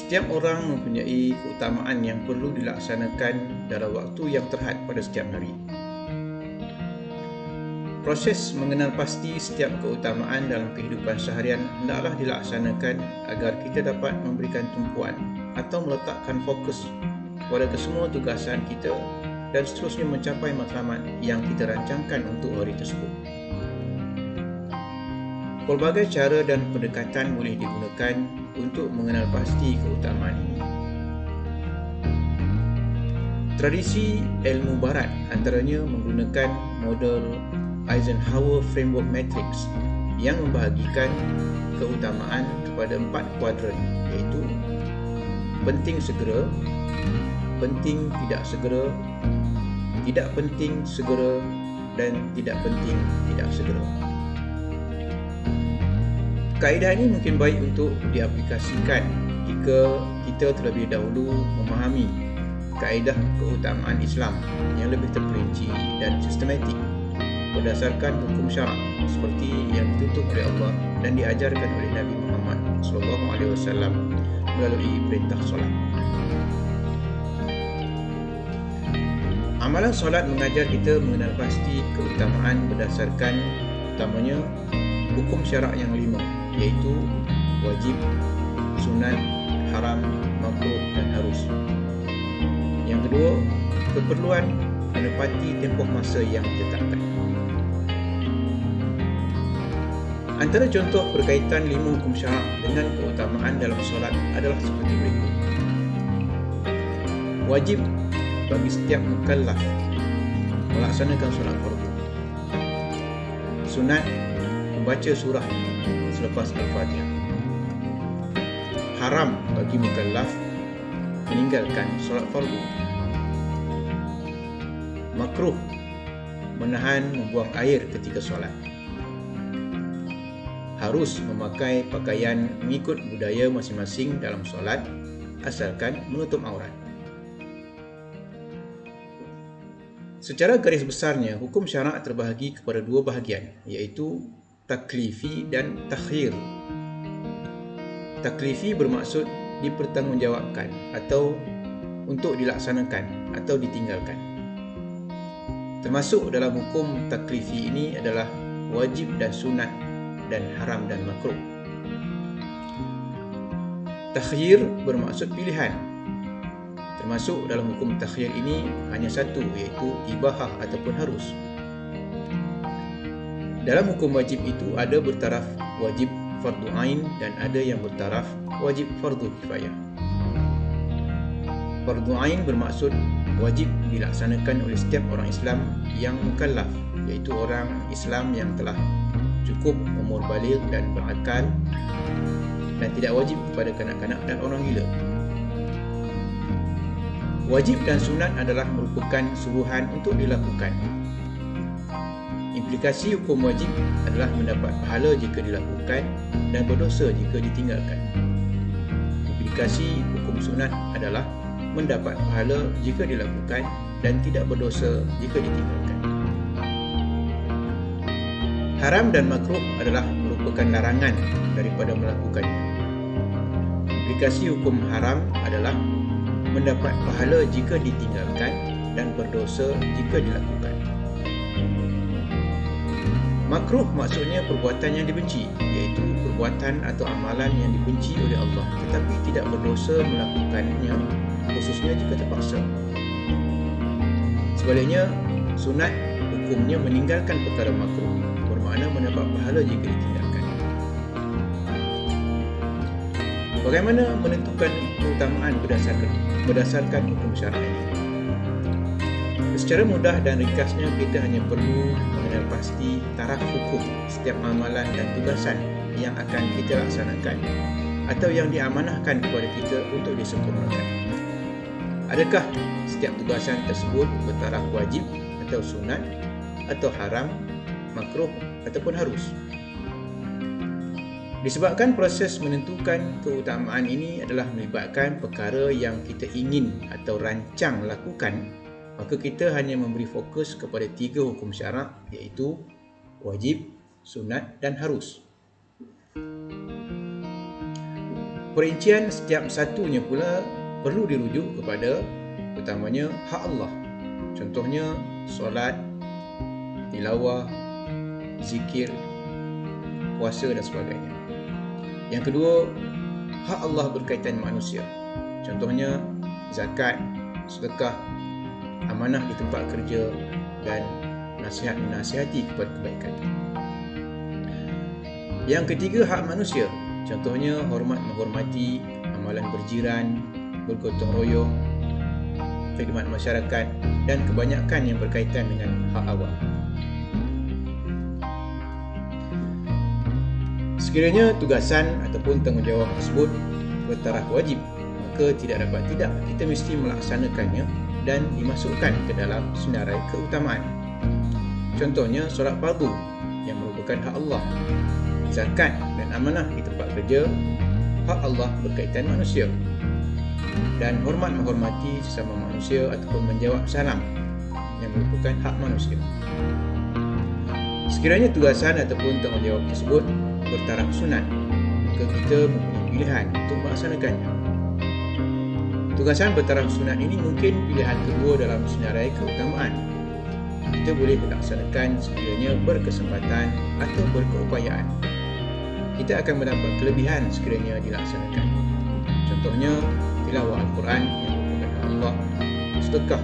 Setiap orang mempunyai keutamaan yang perlu dilaksanakan dalam waktu yang terhad pada setiap hari. Proses mengenal pasti setiap keutamaan dalam kehidupan seharian hendaklah dilaksanakan agar kita dapat memberikan tumpuan atau meletakkan fokus kepada kesemua tugasan kita dan seterusnya mencapai matlamat yang kita rancangkan untuk hari tersebut. Pelbagai cara dan pendekatan boleh digunakan untuk mengenal pasti keutamaan ini. Tradisi ilmu barat antaranya menggunakan model Eisenhower Framework Matrix yang membahagikan keutamaan kepada 4 kuadran, iaitu penting segera, penting tidak segera, tidak penting segera, dan tidak penting tidak segera. Kaedah ini mungkin baik untuk diaplikasikan jika kita terlebih dahulu memahami kaedah keutamaan Islam yang lebih terperinci dan sistematik berdasarkan hukum syarak seperti yang dituntut oleh Allah dan diajarkan oleh Nabi Muhammad SAW melalui perintah solat. Amalan solat mengajar kita mengenal pasti keutamaan berdasarkan utamanya hukum syarak yang 5, iaitu wajib, sunat, haram, makruh dan harus. Yang kedua, keperluan menepati tempoh masa yang ditetapkan. Antara contoh berkaitan 5 hukum syarak dengan keutamaan dalam solat adalah seperti berikut. Wajib bagi setiap mukallaf melaksanakan solat fardu. Sunat membaca surah selepas Al-Fatihah. Haram bagi mukallaf meninggalkan solat fardu. Makruh menahan membuang air ketika solat. Harus memakai pakaian mengikut budaya masing-masing dalam solat asalkan menutup aurat. Secara garis besarnya, hukum syarak terbahagi kepada 2 bahagian, iaitu taklifi dan takhyir. Taklifi bermaksud dipertanggungjawabkan atau untuk dilaksanakan atau ditinggalkan. Termasuk dalam hukum taklifi ini adalah wajib dan sunat dan haram dan makruh. Takhyir bermaksud pilihan. Termasuk dalam hukum takhyir ini hanya satu, iaitu ibahah ataupun harus. Dalam hukum wajib itu ada bertaraf wajib fardu ain dan ada yang bertaraf wajib fardu kifayah. Fardu ain bermaksud wajib dilaksanakan oleh setiap orang Islam yang mukallaf, iaitu orang Islam yang telah cukup umur baligh dan berakal dan tidak wajib kepada kanak-kanak dan orang gila. Wajib dan sunat adalah merupakan suruhan untuk dilakukan. Implikasi hukum wajib adalah mendapat pahala jika dilakukan dan berdosa jika ditinggalkan. Implikasi hukum sunat adalah mendapat pahala jika dilakukan dan tidak berdosa jika ditinggalkan. Haram dan makruh adalah merupakan larangan daripada melakukannya. Implikasi hukum haram adalah mendapat pahala jika ditinggalkan dan berdosa jika dilakukan. Makruh maksudnya perbuatan yang dibenci, iaitu perbuatan atau amalan yang dibenci oleh Allah tetapi tidak berdosa melakukannya, khususnya jika terpaksa. Sebaliknya, sunat hukumnya meninggalkan perkara makruh, bermakna mendapat pahala jika ditinggalkan. Bagaimana menentukan keutamaan berdasarkan hukum syarak ini? Secara mudah dan ringkasnya, kita hanya perlu mengenal pasti taraf hukum setiap amalan dan tugasan yang akan kita laksanakan atau yang diamanahkan kepada kita untuk disempurnakan. Adakah setiap tugasan tersebut bertaraf wajib atau sunat atau haram, makruh ataupun harus? Disebabkan proses menentukan keutamaan ini adalah melibatkan perkara yang kita ingin atau rancang lakukan, maka kita hanya memberi fokus kepada 3 hukum syarak, iaitu wajib, sunat dan harus. Perincian setiap satunya pula perlu dirujuk kepada utamanya hak Allah. Contohnya solat, tilawah, zikir, puasa dan sebagainya. Yang kedua, hak Allah berkaitan manusia. Contohnya zakat, sedekah, amanah di tempat kerja dan nasihat menasihati kepada kebaikan. Yang ketiga, hak manusia. Contohnya hormat menghormati, amalan berjiran, bergotong royong, khidmat masyarakat dan kebanyakan yang berkaitan dengan hak awam. Sekiranya tugasan ataupun tanggungjawab tersebut bertaraf wajib, maka tidak dapat tidak, kita mesti melaksanakannya dan dimasukkan ke dalam senarai keutamaan. Contohnya solat fardu yang merupakan hak Allah, zakat dan amanah di tempat kerja, hak Allah berkaitan manusia, dan hormat menghormati sesama manusia ataupun menjawab salam yang merupakan hak manusia. Sekiranya tugasan ataupun tanggungjawab tersebut bertaraf sunat, maka kita mempunyai pilihan untuk melaksanakannya. Tugasan bertaraf sunat ini mungkin pilihan kedua dalam senarai keutamaan. Kita boleh melaksanakan sekiranya berkesempatan atau berkeupayaan. Kita akan mendapat kelebihan sekiranya dilaksanakan. Contohnya tilawah Al-Quran yang merupakan hak Allah, sedekah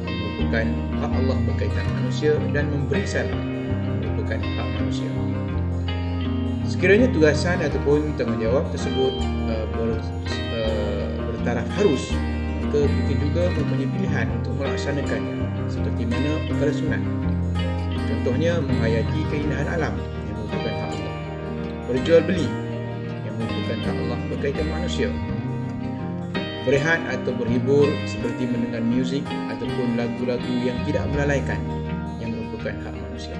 yang merupakan hak Allah berkaitan manusia, dan memberi salam merupakan hak manusia. Sekiranya tugasan ataupun tanggungjawab tersebut bertaraf harus, maka kita juga mempunyai pilihan untuk melaksanakannya seperti mana perkara sunat. Contohnya menghayati keindahan alam yang merupakan hak Allah, berjual beli yang merupakan hak Allah berkaitan manusia, berehat atau berhibur seperti mendengar muzik ataupun lagu-lagu yang tidak melalaikan yang merupakan hak manusia.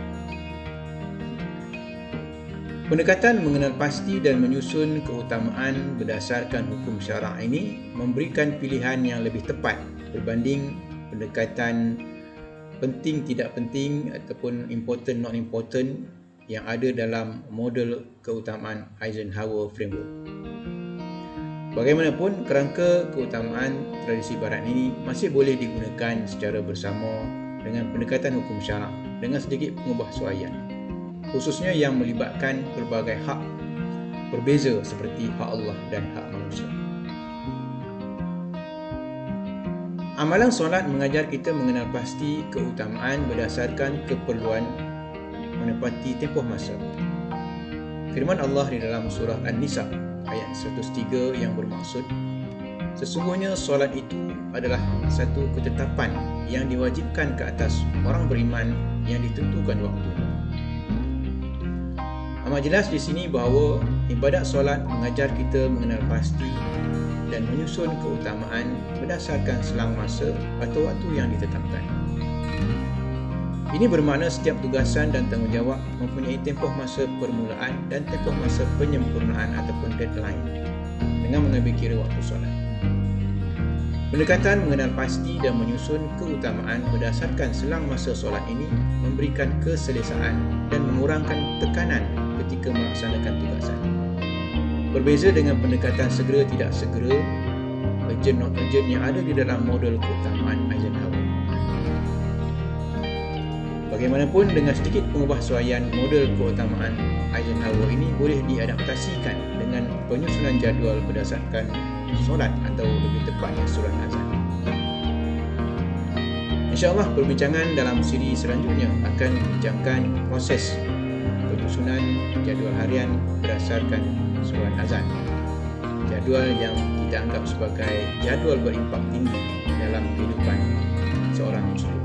Pendekatan mengenal pasti dan menyusun keutamaan berdasarkan hukum syarak ini memberikan pilihan yang lebih tepat berbanding pendekatan penting tidak penting ataupun important not important yang ada dalam model keutamaan Eisenhower Framework. Bagaimanapun, kerangka keutamaan tradisi barat ini masih boleh digunakan secara bersama dengan pendekatan hukum syarak dengan sedikit pengubahsuaian, khususnya yang melibatkan pelbagai hak berbeza seperti hak Allah dan hak manusia. Amalan solat mengajar kita mengenal pasti keutamaan berdasarkan keperluan menepati tempoh masa. Firman Allah di dalam surah An-Nisa ayat 103 yang bermaksud, sesungguhnya solat itu adalah satu ketetapan yang diwajibkan ke atas orang beriman yang ditentukan waktunya. Amat jelas di sini bahawa ibadat solat mengajar kita mengenal pasti dan menyusun keutamaan berdasarkan selang masa atau waktu yang ditetapkan. Ini bermakna setiap tugasan dan tanggungjawab mempunyai tempoh masa permulaan dan tempoh masa penyempurnaan ataupun deadline dengan mengambil kira waktu solat. Pendekatan mengenal pasti dan menyusun keutamaan berdasarkan selang masa solat ini memberikan keselesaan dan mengurangkan tekanan ketika melaksanakan tugasan. Berbeza dengan pendekatan segera tidak segera, urgent not urgent yang ada di dalam model keutamaan Eisenhower. Bagaimanapun, dengan sedikit pengubahsuaian, model keutamaan Eisenhower ini boleh diadaptasikan dengan penyusunan jadual berdasarkan solat atau lebih tepatnya surat azan. InsyaAllah perbincangan dalam siri selanjutnya akan membincangkan proses penyusunan jadual harian berdasarkan surat azan. Jadual yang kita anggap sebagai jadual berimpak tinggi dalam kehidupan seorang Muslim.